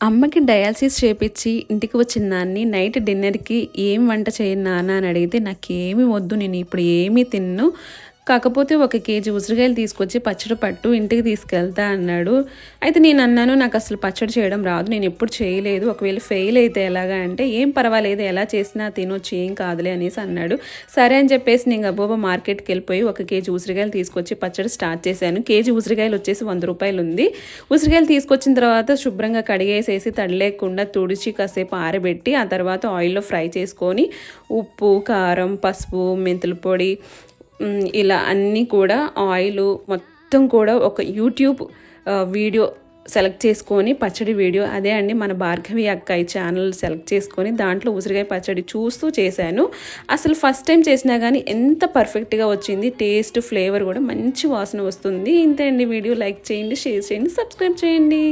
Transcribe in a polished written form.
అమ్మకి డయాలసిస్ చేపిచ్చి ఇంటికి వచ్చిన దాన్ని నైట్ డిన్నర్‌కి ఏం వంట చేయను నాన్న అని అడిగితే, నాకేమి వద్దు, నేను ఇప్పుడు ఏమీ తినను. కాకపోతే 1 కేజీ ఉసిరికాయలు తీసుకొచ్చి పచ్చడి పట్టు, ఇంటికి తీసుకెళ్తా అన్నాడు. అయితే నేనన్నాను, నాకసలు పచ్చడి చేయడం రాదు, నేనెప్పుడు చేయలేదు. ఒకవేళ ఫెయిల్ అయితే ఎలాగా అంటే, ఏం పర్వాలేదు, ఎలా చేసినా తినొచ్చు, ఏం కాదులే అనేసి అన్నాడు. సరే అని చెప్పేసి నేను గబగబా మార్కెట్‌కెళ్ళిపోయి 1 కేజీ ఉసిరికాయలు తీసుకొచ్చి పచ్చడి స్టార్ట్ చేశాను. కేజీ ఉసిరికాయలు వచ్చేసి ₹100 ఉంది. ఉసిరికాయలు తీసుకొచ్చిన తర్వాత శుభ్రంగా కడిగేసేసి తడి లేకుండా తుడిచి కాసేపు ఆరబెట్టి, ఆ తర్వాత ఆయిల్‌లో ఫ్రై చేసుకొని ఉప్పు, కారం, పసుపు, మెంతుల పొడి, ఇలా అన్నీ కూడా ఆయిలు మొత్తం కూడా ఒక యూట్యూబ్ వీడియో సెలెక్ట్ చేసుకొని, పచ్చడి వీడియో అదే అండి మన భార్గవి అక్క ఛానల్ సెలెక్ట్ చేసుకొని దాంట్లో ఉసిరికాయ పచ్చడి చూస్తూ చేశాను. అసలు ఫస్ట్ టైం చేసినా కానీ ఎంత పర్ఫెక్ట్గా వచ్చింది. టేస్ట్, ఫ్లేవర్ కూడా మంచి వాసన వస్తుంది. ఇంతే అండి వీడియో. లైక్ చేయండి, షేర్ చేయండి, సబ్స్క్రైబ్ చేయండి.